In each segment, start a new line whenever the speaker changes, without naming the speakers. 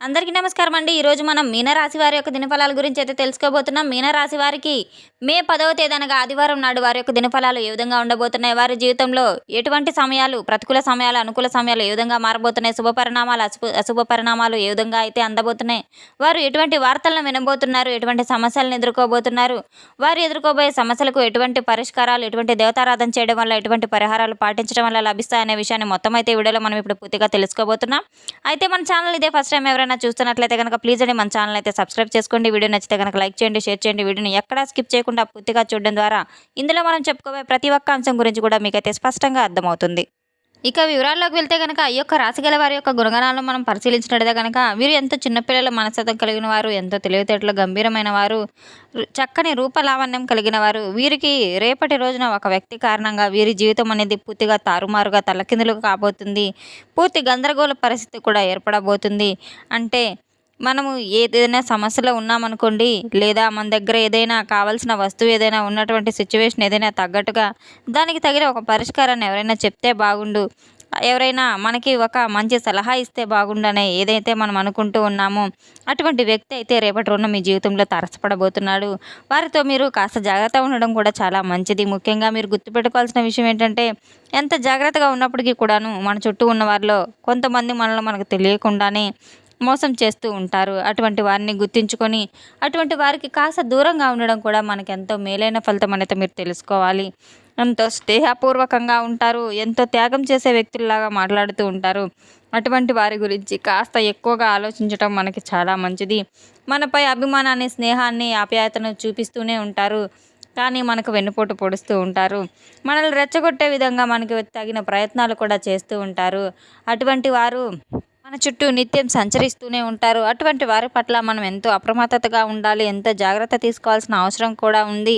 అందరికీ నమస్కారం అండి. ఈరోజు మనం మీనరాశి వారి యొక్క దినఫలాల గురించి అయితే తెలుసుకోబోతున్నాం. మీనరాశి వారికి మే 10వ తేదీ అనగా ఆదివారం నాడు వారి యొక్క దినఫలాలు ఏ విధంగా ఉండబోతున్నాయి, వారి జీవితంలో ఎటువంటి సమయాలు, ప్రతికూల సమయాలు, అనుకూల సమయాలు ఏ విధంగా మారబోతున్నాయి, శుభ పరిణామాలు, అశుభ పరిణామాలు ఏ విధంగా అయితే అందబోతున్నాయి, వారు ఎటువంటి వార్తలను వినబోతున్నారు, ఎటువంటి సమస్యలను ఎదుర్కోబోతున్నారు, వారు ఎదుర్కోబోయే సమస్యలకు ఎటువంటి పరిష్కారాలు, ఎటువంటి దేవతారాధన చేయడం వల్ల, ఎటువంటి పరిహారాలు పాటించడం వల్ల లభిస్తాయనే విషయాన్ని మొత్తం అయితే ఈ వీడియోలో మనం ఇప్పుడు పూర్తిగా తెలుసుకోబోతున్నాం. అయితే మన ఛానల్ ఇదే ఫస్ట్ టైం ఎవరైనా చూస్తున్నట్లయితే కనుక ప్లీజ్ అండి మన ఛానల్ అయితే సబ్స్క్రైబ్ చేసుకోండి. వీడియో నచ్చితే కనుక లైక్ చేయండి, షేర్ చేయండి. వీడియోని ఎక్కడా స్కిప్ చేయకుండా పూర్తిగా చూడడం ద్వారా ఇందులో మనం చెప్పుకోబోయే ప్రతి ఒక్క అంశం గురించి కూడా మీకైతే స్పష్టంగా అర్థమవుతుంది. ఇక వివరాల్లోకి వెళ్తే కనుక ఈ యొక్క రాశి గల వారి యొక్క గుణగణాలను మనం పరిశీలించినట్లయితే కనుక వీరు ఎంతో చిన్నపిల్లల మనస్తత్వం కలిగిన వారు, ఎంతో తెలివితేటలు గంభీరమైన వారు, చక్కని రూపలావణ్యం కలిగిన వారు. వీరికి రేపటి రోజున ఒక వ్యక్తి కారణంగా వీరి జీవితం అనేది పూర్తిగా తారుమారుగా తలకిందులుగా కాబోతుంది. పూర్తి గందరగోళ పరిస్థితి కూడా ఏర్పడబోతుంది. అంటే మనము ఏదైనా సమస్యలో ఉన్నామనుకోండి, లేదా మన దగ్గర ఏదైనా కావాల్సిన వస్తువు ఏదైనా ఉన్నటువంటి సిచ్యువేషన్ ఏదైనా తగ్గట్టుగా దానికి తగిన ఒక పరిష్కారాన్ని ఎవరైనా చెప్తే బాగుండు, ఎవరైనా మనకి ఒక మంచి సలహా ఇస్తే బాగుండనే ఏదైతే మనం అనుకుంటూ ఉన్నామో అటువంటి వ్యక్తి అయితే రేపటి రోజున మీ జీవితంలో తారసపడబోతున్నాడు. వారితో మీరు కాస్త జాగ్రత్తగా ఉండడం కూడా చాలా మంచిది. ముఖ్యంగా మీరు గుర్తుపెట్టుకోవాల్సిన విషయం ఏంటంటే, ఎంత జాగ్రత్తగా ఉన్నప్పటికీ కూడాను మన చుట్టూ ఉన్న వారిలో కొంతమంది మనల్ని మనకు తెలియకుండానే మోసం చేస్తూ ఉంటారు. అటువంటి వారిని గుర్తించుకొని అటువంటి వారికి కాస్త దూరంగా ఉండడం కూడా మనకు ఎంతో మేలైన ఫలితం అనేది మీరు తెలుసుకోవాలి. ఎంతో స్నేహపూర్వకంగా ఉంటారు, ఎంతో త్యాగం చేసే వ్యక్తుల్లాగా మాట్లాడుతూ ఉంటారు. అటువంటి వారి గురించి కాస్త ఎక్కువగా ఆలోచించడం మనకి చాలా మంచిది. మనపై అభిమానాన్ని, స్నేహాన్ని, ఆప్యాయతను చూపిస్తూనే ఉంటారు, కానీ మనకు వెన్నుపోటు పొడుస్తూ ఉంటారు. మనల్ని రెచ్చగొట్టే విధంగా మనకి తగిన ప్రయత్నాలు కూడా చేస్తూ ఉంటారు. అటువంటి వారు మన చుట్టూ నిత్యం సంచరిస్తూనే ఉంటారు. అటువంటి వారి పట్ల మనం ఎంతో అప్రమత్తతగా ఉండాలి, ఎంతో జాగ్రత్త తీసుకోవాల్సిన అవసరం కూడా ఉంది.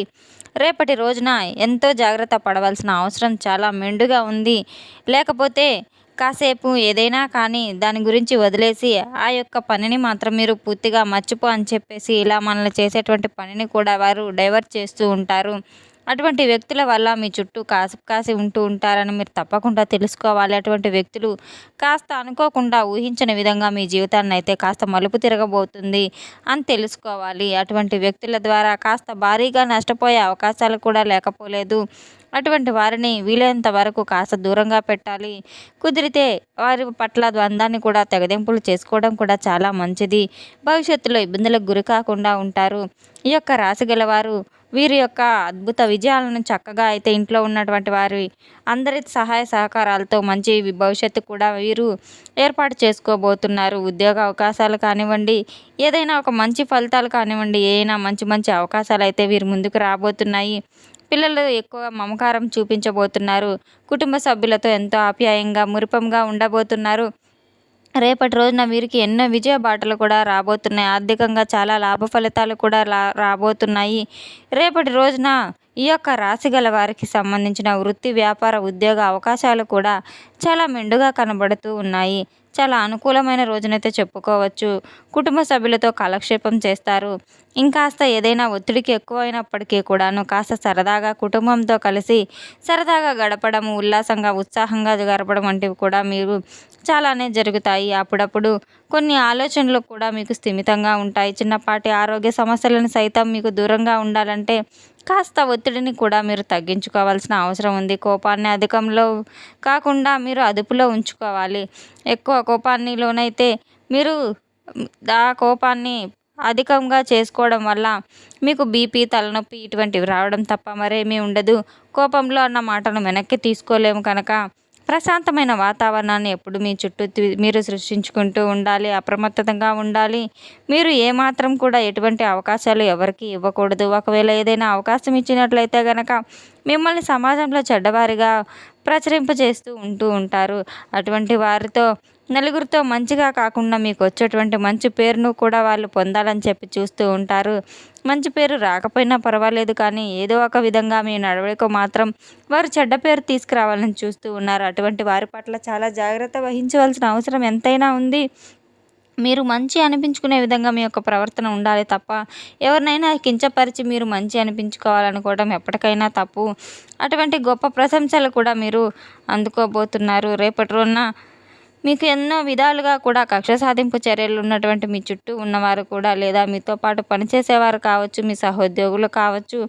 రేపటి రోజున ఎంతో జాగ్రత్త పడవలసిన అవసరం చాలా మెండుగా ఉంది. లేకపోతే కాసేపు ఏదైనా కానీ దాని గురించి వదిలేసి ఆ యొక్క పనిని మాత్రం మీరు పూర్తిగా మర్చిపో అని చెప్పేసి ఇలా మనల్ని చేసేటువంటి పనిని కూడా వారు డైవర్ట్ చేస్తూ ఉంటారు. అటువంటి వ్యక్తుల వల్ల మీ చుట్టూ కాసి ఉంటూ ఉంటారని మీరు తప్పకుండా తెలుసుకోవాలి. అటువంటి వ్యక్తులు కాస్త అనుకోకుండా ఊహించని విధంగా మీ జీవితాన్ని అయితే కాస్త మలుపు తిరగబోతుంది అని తెలుసుకోవాలి. అటువంటి వ్యక్తుల ద్వారా కాస్త భారీగా నష్టపోయే అవకాశాలు కూడా లేకపోలేదు. అటువంటి వారిని వీలైనంత వరకు కాస్త దూరంగా పెట్టాలి. కుదిరితే వారి పట్ల ద్వంద్వాన్ని కూడా తెగదెంపులు చేసుకోవడం కూడా చాలా మంచిది. భవిష్యత్తులో ఇబ్బందులకు గురి కాకుండా ఉంటారు. ఈ యొక్క రాశి గలవారు వీరి యొక్క అద్భుత విజయాలను చక్కగా అయితే ఇంట్లో ఉన్నటువంటి వారి అందరి సహాయ సహకారాలతో మంచి భవిష్యత్తు కూడా వీరు ఏర్పాటు చేసుకోబోతున్నారు. ఉద్యోగ అవకాశాలు కానివ్వండి, ఏదైనా ఒక మంచి ఫలితాలు కానివ్వండి, ఏదైనా మంచి మంచి అవకాశాలు అయితే వీరి ముందుకు రాబోతున్నాయి. పిల్లలు ఎక్కువ మమకారం చూపించబోతున్నారు. కుటుంబ సభ్యులతో ఎంతో ఆప్యాయంగా, మురిపంగా ఉండబోతున్నారు. రేపటి రోజున వీరికి ఎన్నో విజయ బాటలు కూడా రాబోతున్నాయి. ఆర్థికంగా చాలా లాభ ఫలితాలు కూడా రాబోతున్నాయి. రేపటి రోజున ఈ యొక్క రాశి గల వారికి సంబంధించిన వృత్తి, వ్యాపార, ఉద్యోగ అవకాశాలు కూడా చాలా మెండుగా కనబడుతూ ఉన్నాయి. చాలా అనుకూలమైన రోజునైతే చెప్పుకోవచ్చు. కుటుంబ సభ్యులతో కాలక్షేపం చేస్తారు. ఇంకాస్త ఏదైనా ఒత్తిడికి ఎక్కువైనప్పటికీ కూడాను కాస్త సరదాగా కుటుంబంతో కలిసి సరదాగా గడపడం, ఉల్లాసంగా, ఉత్సాహంగా గడపడం వంటివి కూడా మీరు చాలానే జరుగుతాయి. అప్పుడప్పుడు కొన్ని ఆలోచనలు కూడా మీకు స్థిమితంగా ఉంటాయి. చిన్నపాటి ఆరోగ్య సమస్యలను సైతం మీకు దూరంగా ఉండాలంటే కాస్త ఒత్తిడిని కూడా మీరు తగ్గించుకోవాల్సిన అవసరం ఉంది. కోపాన్ని అధికంలో కాకుండా మీరు అదుపులో ఉంచుకోవాలి. ఎక్కువ కోపాన్ని లోనైతే మీరు ఆ కోపాన్ని అధికంగా చేసుకోవడం వల్ల మీకు బీపీ, తలనొప్పి ఇటువంటివి రావడం తప్ప మరేమీ ఉండదు. కోపంలో అన్న మాటను వెనక్కి తీసుకోలేము కనుక ప్రశాంతమైన వాతావరణాన్ని ఎప్పుడు మీ చుట్టూ మీరు సృష్టించుకుంటూ ఉండాలి. అప్రమత్తంగా ఉండాలి. మీరు ఏమాత్రం కూడా ఎటువంటి అవకాశాలు ఎవరికి ఇవ్వకూడదు. ఒకవేళ ఏదైనా అవకాశం ఇచ్చినట్లయితే కనుక మిమ్మల్ని సమాజంలో చెడ్డవారిగా ప్రచురింపజేస్తూ ఉంటారు. అటువంటి వారితో నలుగురితో మంచిగా కాకుండా మీకు వచ్చేటువంటి మంచి పేరును కూడా వాళ్ళు పొందాలని చెప్పి చూస్తూ ఉంటారు. మంచి పేరు రాకపోయినా పర్వాలేదు, కానీ ఏదో ఒక విధంగా మీ నడవడిక మాత్రం వారు చెడ్డ పేరు తీసుకురావాలని చూస్తూ ఉన్నారు. అటువంటి వారి పట్ల చాలా జాగ్రత్త వహించవలసిన అవసరం ఎంతైనా ఉంది. మీరు మంచి అనిపించుకునే విధంగా మీ యొక్క ప్రవర్తన ఉండాలి తప్ప ఎవరినైనా కించపరిచి మీరు మంచి అనిపించుకోవాలనుకోవడం ఎప్పటికైనా తప్పు. అటువంటి గొప్ప ప్రశంసలు కూడా మీరు అందుకోబోతున్నారు. రేపటి రోజున మీకు ఎన్నో విధాలుగా కూడా కక్ష సాధింపు చర్యలు ఉన్నటువంటి మీ చుట్టూ ఉన్నవారు కూడా లేదా మీతో పాటు పనిచేసేవారు కావచ్చు, మీ సహోద్యోగులు కావచ్చు,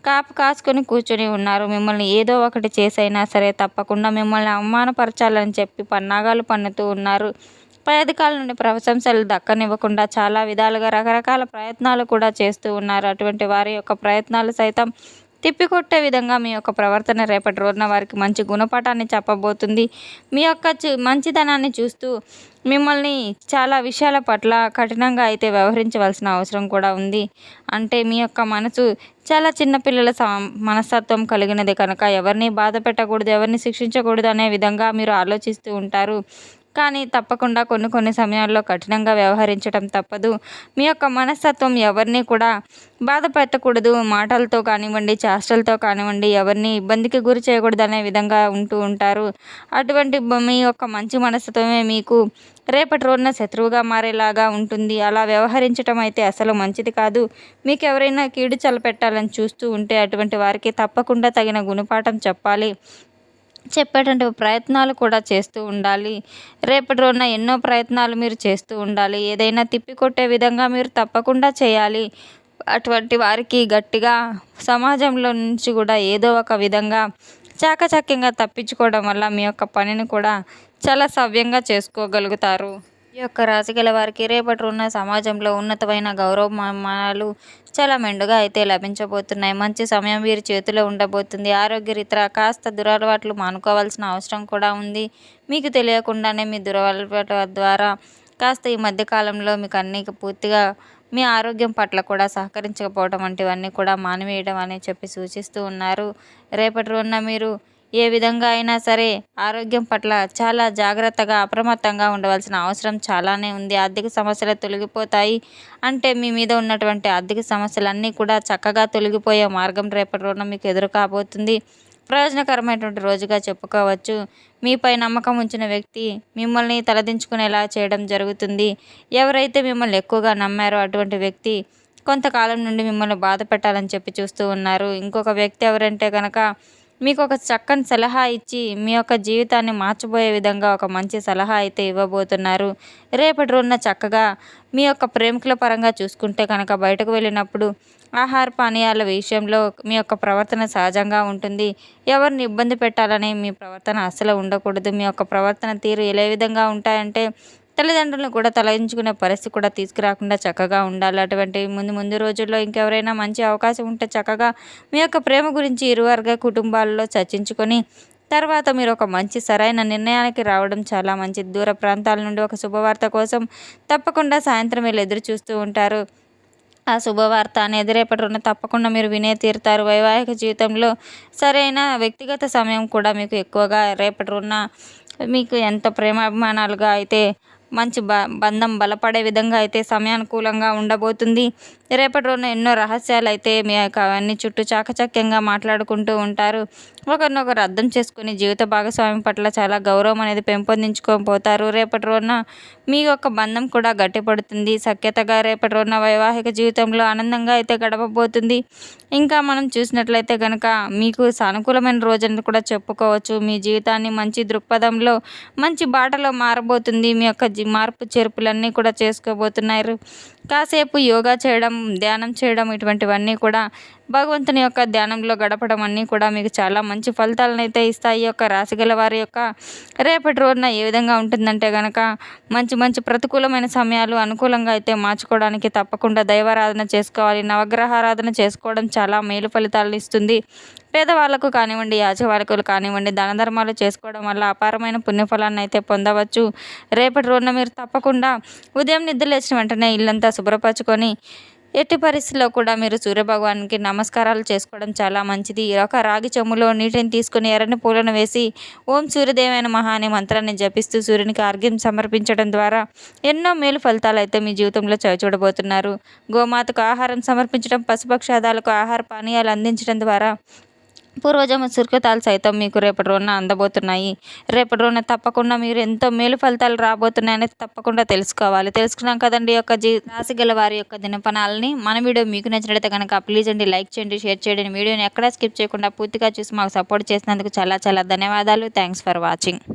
కాపు కాసుకొని కూర్చొని ఉన్నారు. మిమ్మల్ని ఏదో ఒకటి చేసైనా సరే తప్పకుండా మిమ్మల్ని అవమానపరచాలని చెప్పి పన్నాగాలు పన్నుతూ ఉన్నారు. పై అధికారుల నుండి ప్రశంసలు దక్కనివ్వకుండా చాలా విధాలుగా రకరకాల ప్రయత్నాలు కూడా చేస్తూ ఉన్నారు. అటువంటి వారి యొక్క ప్రయత్నాలు సైతం తిప్పికొట్టే విధంగా మీ యొక్క ప్రవర్తన రేపటి రోజున వారికి మంచి గుణపాఠాన్ని చెప్పబోతుంది. మీ యొక్క మంచితనాన్ని చూస్తూ మిమ్మల్ని చాలా విషయాల పట్ల కఠినంగా అయితే వ్యవహరించవలసిన అవసరం కూడా ఉంది. అంటే మీ యొక్క మనసు చాలా చిన్నపిల్లల మనస్తత్వం కలిగినది కనుక ఎవరిని బాధ పెట్టకూడదు, ఎవరిని శిక్షించకూడదు అనే విధంగా మీరు ఆలోచిస్తూ ఉంటారు. కానీ తప్పకుండా కొన్ని సమయాల్లో కఠినంగా వ్యవహరించడం తప్పదు. మీ యొక్క మనస్తత్వం ఎవరిని కూడా బాధ పెట్టకూడదు, మాటలతో కానివ్వండి, చేష్టలతో కానివ్వండి, ఎవరిని ఇబ్బందికి గురి చేయకూడదు అనే విధంగా ఉంటూ ఉంటారు. అటువంటి మీ యొక్క మంచి మనస్తత్వమే మీకు రేపటి రోజున శత్రువుగా మారేలాగా ఉంటుంది. అలా వ్యవహరించడం అయితే అసలు మంచిది కాదు. మీకు ఎవరైనా కీడు చలపెట్టాలని చూస్తూ ఉంటే అటువంటి వారికి తప్పకుండా తగిన గుణపాఠం చెప్పాలి. చెప్పేటువంటి ప్రయత్నాలు కూడా చేస్తూ ఉండాలి. రేపటి రోజున ఎన్నో ప్రయత్నాలు మీరు చేస్తూ ఉండాలి. ఏదైనా తిప్పికొట్టే విధంగా మీరు తప్పకుండా చేయాలి. అటువంటి వారికి గట్టిగా సమాజంలో నుంచి కూడా ఏదో ఒక విధంగా చాకచక్యంగా తప్పించుకోవడం వల్ల మీ యొక్క పనిని కూడా చాలా సవ్యంగా చేసుకోగలుగుతారు. ఈ యొక్క రాశి గల వారికి రేపటి రోజున సమాజంలో ఉన్నతమైన గౌరవమానాలు చాలా మెండుగా అయితే లభించబోతున్నాయి. మంచి సమయం వీరి చేతిలో ఉండబోతుంది. ఆరోగ్యరీత్యా కాస్త దురలవాట్లు మానుకోవాల్సిన అవసరం కూడా ఉంది. మీకు తెలియకుండానే మీ దురలవాట్ల ద్వారా కాస్త ఈ మధ్యకాలంలో మీకు అన్ని పూర్తిగా మీ ఆరోగ్యం పట్ల కూడా సహకరించకపోవడం వంటివన్నీ కూడా మానివేయడం అని చెప్పి సూచిస్తూ ఉన్నారు. రేపటి రోజున మీరు ఏ విధంగా అయినా సరే ఆరోగ్యం పట్ల చాలా జాగ్రత్తగా అప్రమత్తంగా ఉండవలసిన అవసరం చాలానే ఉంది. ఆర్థిక సమస్యలు తొలగిపోతాయి. అంటే మీ మీద ఉన్నటువంటి ఆర్థిక సమస్యలన్నీ కూడా చక్కగా తొలగిపోయే మార్గం రేపటి రోజున మీకు ఎదురు కాబోతుంది. ప్రయోజనకరమైనటువంటి రోజుగా చెప్పుకోవచ్చు. మీపై నమ్మకం ఉంచిన వ్యక్తి మిమ్మల్ని తలదించుకునేలా చేయడం జరుగుతుంది. ఎవరైతే మిమ్మల్ని ఎక్కువగా నమ్మారో అటువంటి వ్యక్తి కొంతకాలం నుండి మిమ్మల్ని బాధ పెట్టాలని చెప్పి చూస్తూ ఉన్నారు. ఇంకొక వ్యక్తి ఎవరంటే కనుక మీకు ఒక చక్కని సలహా ఇచ్చి మీ యొక్క జీవితాన్ని మార్చబోయే విధంగా ఒక మంచి సలహా అయితే ఇవ్వబోతున్నారు. రేపటి రోజున చక్కగా మీ యొక్క ప్రేమికుల పరంగా చూసుకుంటే కనుక బయటకు వెళ్ళినప్పుడు ఆహార పానీయాల విషయంలో మీ యొక్క ప్రవర్తన సహజంగా ఉంటుంది. ఎవరిని ఇబ్బంది పెట్టాలని మీ ప్రవర్తన అస్సలు ఉండకూడదు. మీ యొక్క ప్రవర్తన తీరు ఏ విధంగా ఉంటాయంటే తల్లిదండ్రులను కూడా తలదించుకునే పరిస్థితి కూడా తీసుకురాకుండా చక్కగా ఉండాలి. అటువంటి ముందు రోజుల్లో ఇంకెవరైనా మంచి అవకాశం ఉంటే చక్కగా మీ యొక్క ప్రేమ గురించి ఇరువర్గ కుటుంబాల్లో చర్చించుకొని తర్వాత మీరు ఒక మంచి సరైన నిర్ణయానికి రావడం చాలా మంచిది. దూర ప్రాంతాల నుండి ఒక శుభవార్త కోసం తప్పకుండా సాయంత్రం వీళ్ళు ఎదురు చూస్తూ ఉంటారు. ఆ శుభవార్త అనేది రేపటి రోజున తప్పకుండా మీరు వినే తీరుతారు. వైవాహిక జీవితంలో సరైన వ్యక్తిగత సమయం కూడా మీకు ఎక్కువగా రేపటి రోజున మీకు ఎంత ప్రేమాభిమానాలుగా అయితే మంచి బంధం బలపడే విధంగా అయితే సమయానుకూలంగా ఉండబోతుంది. రేపటి రోజున ఎన్నో రహస్యాలు అయితే మీ యొక్క అన్ని చుట్టూ చాకచక్యంగా మాట్లాడుకుంటూ ఉంటారు. ఒకరినొకరు అర్థం చేసుకుని జీవిత భాగస్వామి పట్ల చాలా గౌరవం అనేది పెంపొందించుకోపోతారు. రేపటి రోజున మీ యొక్క బంధం కూడా గట్టిపడుతుంది. సఖ్యతగా రేపటి రోజున వైవాహిక జీవితంలో ఆనందంగా అయితే గడపబోతుంది. ఇంకా మనం చూసినట్లయితే కనుక మీకు సానుకూలమైన రోజుని కూడా చెప్పుకోవచ్చు. మీ జీవితాన్ని మంచి దృక్పథంలో మంచి బాటలో మారబోతుంది. మీ యొక్క మార్పు చేర్పులన్నీ కూడా చేసుకోబోతున్నారు. కాసేపు యోగా చేయడం, ధ్యానం చేయడం ఇటువంటివన్నీ కూడా భగవంతుని యొక్క ధ్యానంలో గడపడం అన్నీ కూడా మీకు చాలా మంచి ఫలితాలను అయితే ఇస్తాయి. ఈ యొక్క రాశిగల వారి యొక్క రేపటి రోజున ఏ విధంగా ఉంటుందంటే కనుక మంచి ప్రతికూలమైన సమయాలు అనుకూలంగా అయితే మార్చుకోవడానికి తప్పకుండా దైవారాధన చేసుకోవాలి. నవగ్రహారాధన చేసుకోవడం చాలా మేలు ఫలితాలను ఇస్తుంది. పేదవాళ్లకు కానివ్వండి, యాచకులకు కానివ్వండి దాన ధర్మాలు చేసుకోవడం వల్ల అపారమైన పుణ్యఫలాన్ని అయితే పొందవచ్చు. రేపటి రోజున మీరు తప్పకుండా ఉదయం నిద్ర లేచిన వెంటనే ఇల్లంతా శుభ్రపరచుకొని ఎట్టి పరిస్థితుల్లో కూడా మీరు సూర్యభగవానికి నమస్కారాలు చేసుకోవడం చాలా మంచిది. ఒక రాగి చెమ్ములో నీటిని తీసుకుని ఎర్రని పూలను వేసి ఓం సూర్యదేవైన మహా అనే మంత్రాన్ని జపిస్తూ సూర్యునికి అర్ఘ్యం సమర్పించడం ద్వారా ఎన్నో మేలు ఫలితాలు అయితే మీ జీవితంలో చూడబోతున్నారు. గోమాతకు ఆహారం సమర్పించడం, పశుపక్షాదాలకు ఆహార పానీయాలు అందించడం ద్వారా పూర్వజన్మ సుకృతాలు సైతం మీకు రేపటి రోజున అందబోతున్నాయి. రేపటి రోజున తప్పకుండా మీరు ఎంతో మేలు ఫలితాలు రాబోతున్నాయని తప్పకుండా తెలుసుకున్నాం కదండి యొక్క రాశి గల వారి యొక్క దినపనాలని. మన వీడియో మీకు నచ్చినట్లయితే కనుక ప్లీజ్ అండి లైక్ చేయండి, షేర్ చేయండి. వీడియోని ఎక్కడా స్కిప్ చేయకుండా పూర్తిగా చూసి మాకు సపోర్ట్ చేసినందుకు చాలా ధన్యవాదాలు. Thanks for watching.